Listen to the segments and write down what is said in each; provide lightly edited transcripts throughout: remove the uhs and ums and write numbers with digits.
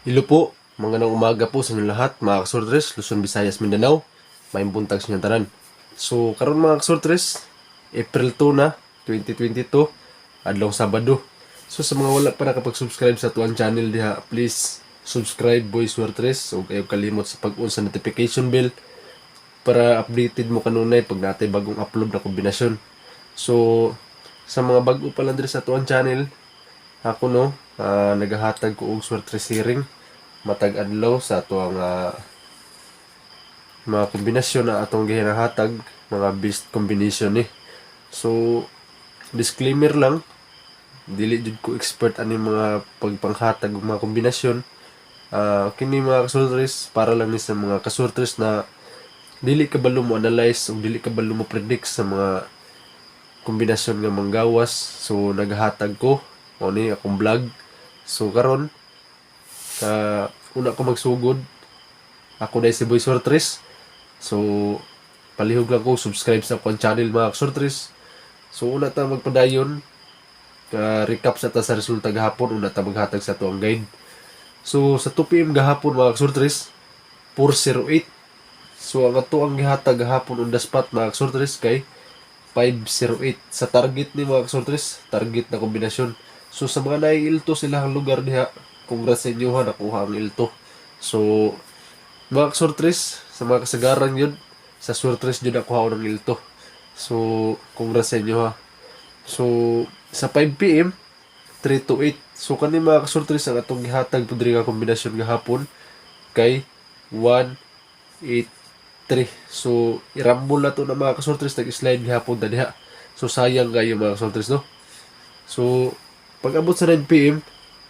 Hello po, magandang umaga po sa inyo lahat, mga kasortres, Luzon, Visayas, Mindanao. May buntag sa inyong tanan. So, karon mga kasortres, April 2 na, 2022, adlaw Sabado. So, sa mga wala pa nakapag-subscribe sa tuwang channel diha, please subscribe, boys, sortres. So, kayo kalimot sa pag-on sa notification bell para updated mo kanunay pag natay bagong upload na kombinasyon. So, sa mga bago pa lang diri sa tuwang channel, ako no, nagahatag ko og swerte sharing matag adlaw sa ato ang mga kombinasyon na atong gihinahatag, mga best combination ni. So, disclaimer lang, dili jud ko expert ani mga pagpanghatag og mga kombinasyon. Kini mga kasurtres para lang ni sa mga kasurtres na dili kabalo mo analyze o dili kabalo mo predict sa mga kombinasyon nga manggawas. So, naghatag ko o ni akong vlog. So, karon una ko magsugod, ako dahil si Boy Sortres. So, palihog lang ko, subscribe sa akong channel mga Sortres. So, una ta magpadayon, recap sa ta sa resulta gahapon, una ta maghatag sa to ang guide. So, sa 2 PM gahapon mga Sortres, 408. So, ang ato ang gihatag gahapon on the spot mga Sortres kay 508. Sa target ni mga Sortres, target na kombinasyon. So, sa mga naiilto sila ang lugar diha, congrats sa inyo ha, nakuha ang ilto. So, mga sortres, sa mga kasagaran yun, sa sortres yun nakuha ng ilto. So, congrats sa inyo ha. So, sa 5 PM, 3 to 8. So, kani mga kasortres ang atong gihatag po nga kombinasyon gahapon kay 1, 8, 3. So, irambol na to na mga kasortres, nag-slide gihapon na diha. So, sayang kayo mga kasortres, no? So, pag abot sa 9 PM,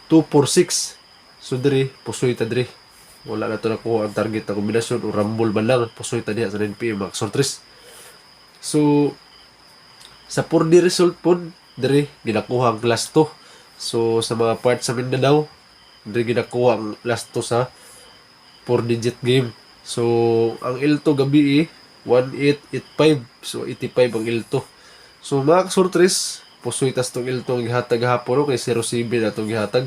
246. So, diri, pusoy ta diri. Wala na to nakuha ang target na kombinasyon o rumble man lang. Pusoy ta diha sa 9 PM mga kasortres. So, sa 4D result po, diri, ginakuha ang last 2. So, sa mga part sa Mindanao, diri ginakuha ang last 2 sa 4-digit game. So, ang L2 gabi 1885. So, 85 ang L2. So, mga kasortres, pusoy tas tong L2 ang gihatag hapon kay 07 na itong gihatag.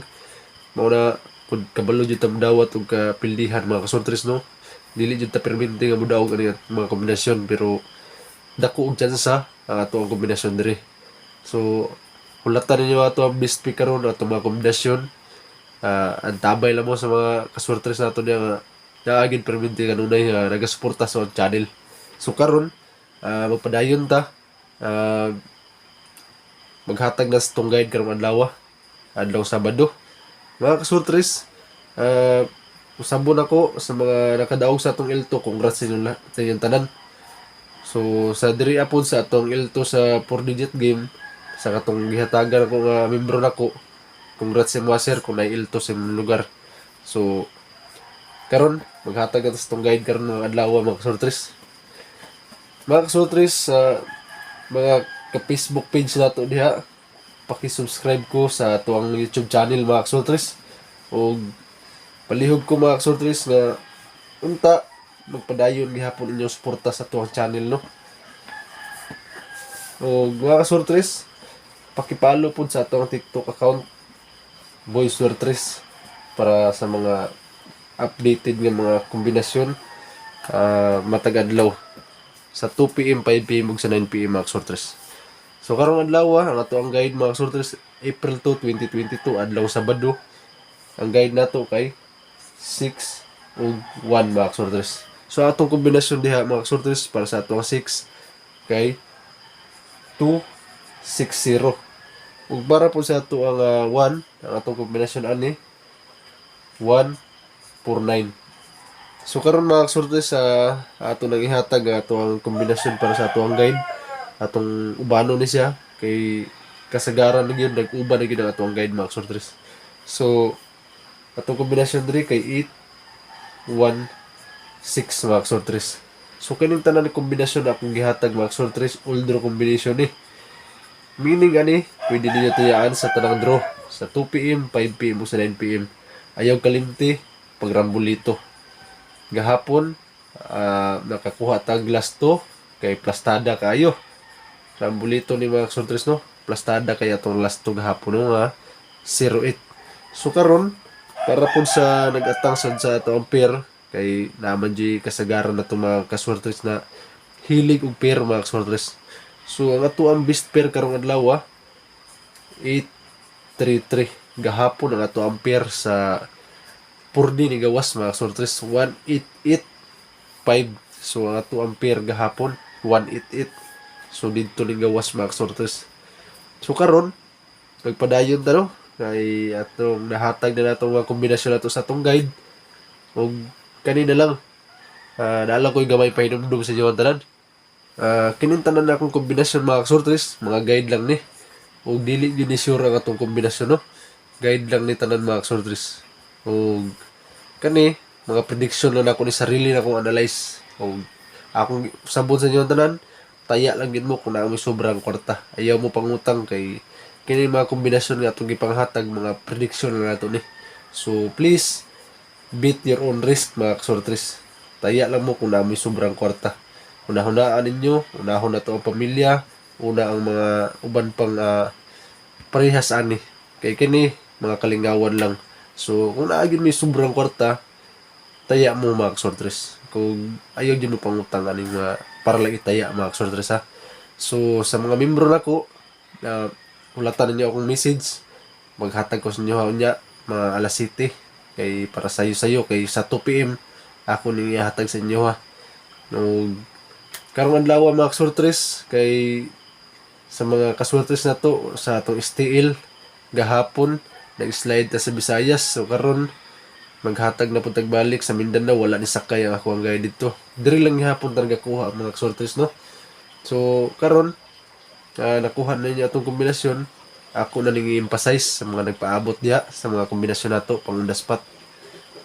Mauna, kung kabalo dyan tam dawat o kapildihan mga kasortres, no? Dili dyan ta perminti nga mudawag ano mga kombinasyon, pero dako og tsansa ang ato ang kombinasyon diri. So, hulatan ninyo ato ang best pick karon ato mga kombinasyon. Ang tabay lang mo sa mga kasortres nato niya nga naagin perminti kanunay nga nagasuporta sa channel. So, karon magpadayon ta. Maghatag na sa tong guide karong adlaw Sabado. Mga kasortres, usabon ako sa mga nakadaog sa atong L2. Congrats sa inyong tanan. So, sa diri apon sa atong L2 sa 4-digit game, sa katong gihatagan ako nga membro nako, congrats sa mga sir kung na L2 sa imong lugar. So, karon maghatag na sa tong guide karon ng adlaw mga kasortres. Mga kasortres, mga ka-Facebook page nato diha, paki-subscribe ko sa tuwang YouTube channel mga kasortres. O palihog ko mga kasortres nga unta magpadayon gihapon inyong suporta sa tuwang channel, no? O mga kasortres, paki-follow po sa tuwang TikTok account Boy Sortres para sa mga updated nga mga kombinasyon matag adlaw sa 2 PM, 5 PM ug sa 9 PM mga kasortres. So karong adlaw ang ato ang guide mga kasortres, April 2, 2022, adlaw Sabado. Ang guide nato kay 6 ug 1 mga kasortres. So atong kombinasyon diha mga kasortres para sa atong 6 kay 260. Ug para po sa ato ang 1, ang atong kombinasyon ani 149. So karon mga kasortres sa ato nang ihatag ato ang kombinasyon para sa ato ang guide. Atong ubano ni siya kay kasagaran na gyud nag-uban na gyud ang atong guide mga kasortres. So atong kombinasyon diri kay 816 mga kasortres. So kining tanan kombinasyon na akong gihatag mga kasortres, all draw combination ni. Meaning ani, pwede niyo tuyaan sa tanang draw sa 2 PM, 5 PM o sa 9 PM. Ayaw kalimti pag rambolito. Gahapon nakakuha tag last 2 kay plastada kayo. Rambolito ni mga kasortres, no? Plastada kaya itong last 2 gahapon no nga 08. So karon para po sa nagatang sad sa ato ang pair kay naman di kasagaran na itong mga kaswertres na hilig og pair mga kaswertres. So ang ato ang best pair karong adlaw 833 gahapon ang ato ang pair sa purdi ni gawas mga kaswertres 1885. So ang ato ang pair gahapon 188. So dito ni gawas mga kaswertres. So karon nagpadayon ta no kay atong nahatag na natong mga kombinasyon nato sa atong guide ug kanina lang naalang ko'y gamay pahinumdum sa inyo ang tanan. Kining tanan na akong kombinasyon mga kasortres mga guide lang ni ug dili gyud ni sure ang atong kombinasyon no, guide lang ni tanan mga kasortres ug kani mga prediction lang ako ni sarili na akong analyze ug akong sabon sa inyo ang tanan taya lang gid mo kung naa may sobrang kwarta, ayaw mo pangutang kay kini mga kombinasyon nga atong gipanghatag mga prediction na nato ni. So please beat your own risk mga kasortres. Taya lang mo kung na may sobrang kwarta. Unahunaan ninyo, unahon na to ang pamilya, una ang mga uban pang parehas ani. Kay kini mga kalingawan lang. So kung naagin may sobrang kwarta, taya mo mga kasortres. Kung ayaw din mo pangutang aning para lang itaya mga kasortres ha. So sa mga membro nako na hulatan ninyo akong message, maghatag ko sa inyo niya mga alas 7 kay para sayo kay sa 2 PM ako ning ihatag sa inyo ha. No karong adlaw mga kasortres kay sa mga kasortres na to sa atong STL gahapon nag-slide ta sa Visayas. So karon maghatag na pud tagbalik sa Mindanao, wala ni sakay ang ako ang guide dito. Diri lang gihapon talaga kuha mga kasortres no. So karon nakuha na niya itong kombinasyon. Ako na ning i-emphasize sa mga nagpaabot diha sa mga kombinasyon nato pang on the spot.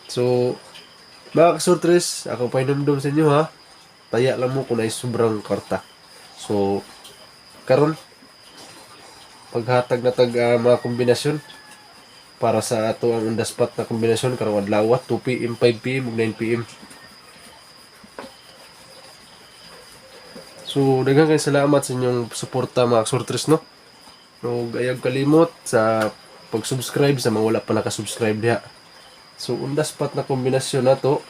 So mga kasortres, ako pahinumdum sa inyo ha. Taya lang mo kung ay sobrang karta. So karon paghatag na tag mga kombinasyon para sa ato ang on the spot na kombinasyon karong adlaw 2 PM, 5 PM ug 9 PM. So, daghang kay salamat sa inyong suporta mga kasortres no. So, ayag kalimot sa pag-subscribe sa mga wala pa naka-subscribe diha. So, on the spot na kombinasyon nato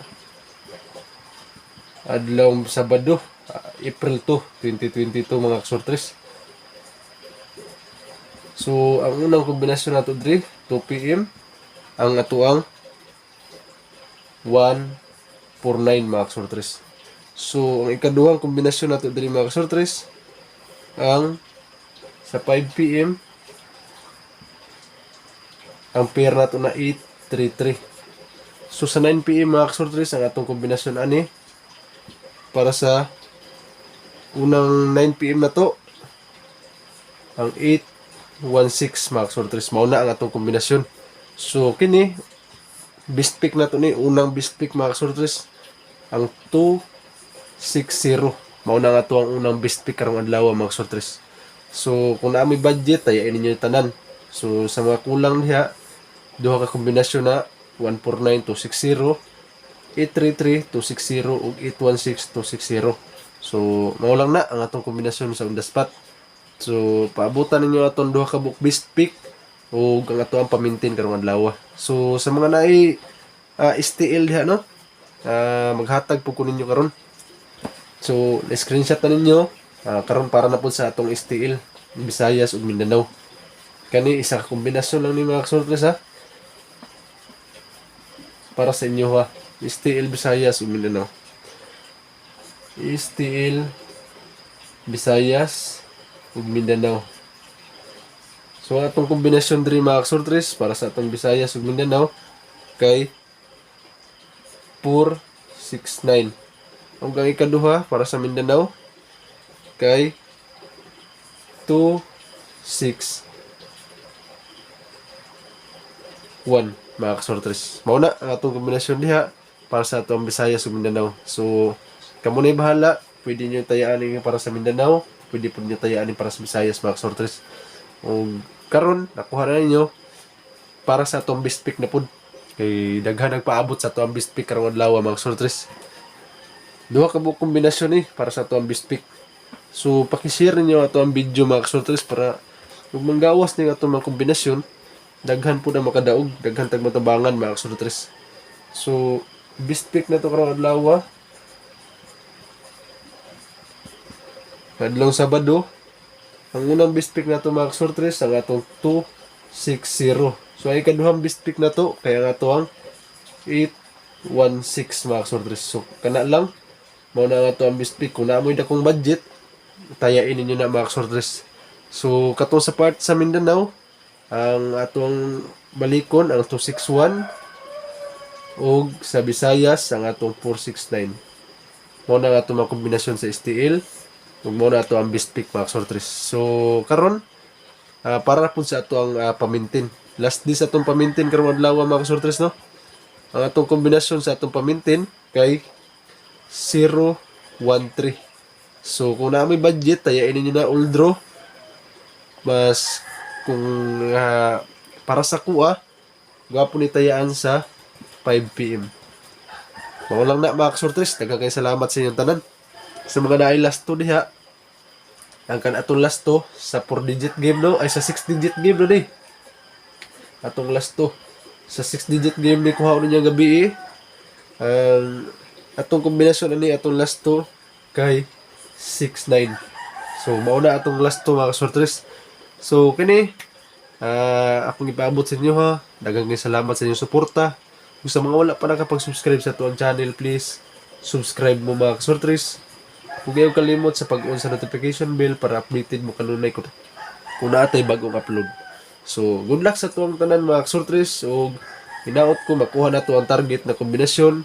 adlaw Sabado, April 2, 2022 mga kasortres. So, ang unang kombinasyon nato diri 2 PM ang atuang 149 mga kasortres. So, ang ikaduhang kombinasyon nato diri mga kasortres ang sa 5 PM ang pair nato na 833. So sa 9 PM mga kasortres ang atong kombinasyon ani para sa unang 9 PM na to ang 816 mga kasortres mao na ang atong kombinasyon. So kini best pick nato ni unang best pick mga kasortres ang 260 mao na nga to ang unang best pick karong adlaw mga kasortres. So kung naa may budget tayain ninyo tanan. So sa mga kulang diha duha ka kombinasyon na 149 260, 833 260 ug 816 260. So mao lang na ang atong kombinasyon sa on the spot. So paabutan ninyo atong duha ka book best pick ug ang ato ang pamintin karong adlaw. So sa mga naay STL diha no, maghatag po ko ninyo karon. So na-screenshot na ninyo karon para na po sa atong STL Visayas ug Mindanao. Kani isa ka kombinasyon lang ni mga kasortres ha. Para sa inyo ha. STL Visayas ug Mindanao. STL Visayas ug Mindanao. So atong kombinasyon diri mga kasortres para sa atong Visayas ug Mindanao kay 469. Ang ikaduha para sa Mindanao kay 261 mga kasortres. Mao na ang atong kombinasyon diha para sa atong Visayas ug Mindanao. So kamo na bahala, pwede niyo tayaan para sa Mindanao, pwede po niyo tayaan para sa Visayas mga kasortres. Ug karon nakuha na ninyo para sa atong best pick na pud kay daghan nagpaabot sa atong best pick karong adlaw mga kasortres. Duha ka buok kombinasyon para sa atong best pick. So paki-share niyo ato ang video mga kasortres para ug manggawas ni ato mga kombinasyon daghan po na makadaog, daghan tag matabangan mga kasurtres. So best pick na to karong adlaw. Kadlong Sabado, ang unang best pick na to mga kasurtres ang atong 260. So ay kaduhang best pick na to kaya nga to ang 816 mga kasurtres. So kana lang mao na nga to ang best pick. Kung naamoy na kong budget, tayain ninyo na mga kasurtres. So kato sa part sa Mindanao, ang atong balikon ang 261 ug sa Visayas ang atong 469. Mao na nga to mga kombinasyon sa STL. Ug mo na ato ang best pick mga kasurtres. So karon para pud sa ato ang pamintin. Last di sa atong pamintin karong adlaw mga kasurtres no. Ang atong kombinasyon sa atong pamintin kay 013. So kung na may budget tayain niyo na all draw. Mas kung para sa kuha gapo ni tayaan sa 5 PM. Mao lang na mga kasurtres, daghang kay salamat sa inyong tanan. Sa mga naay last to diha, ang kan atong last to sa 4-digit game no, ay sa 6-digit game no ni. Atong last to sa 6-digit game ni kuha niya gabi ang atong kombinasyon ani atong last to kay 69. So mao na atong last to mga kasurtres. So kini akong ipaabot sa inyo ha. Daghang salamat sa inyong suporta. Kung sa mga wala pa nakapag-subscribe sa tuwang channel, please subscribe mo mga kasurtres. Huwag kayong kalimot sa pag-on sa notification bell para updated mo kanunay kung naatay bagong upload. So, good luck sa tuwang tanan mga kasurtres. O hinaot ko makuha na to ang target na kombinasyon.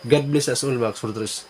God bless us all mga kasurtres.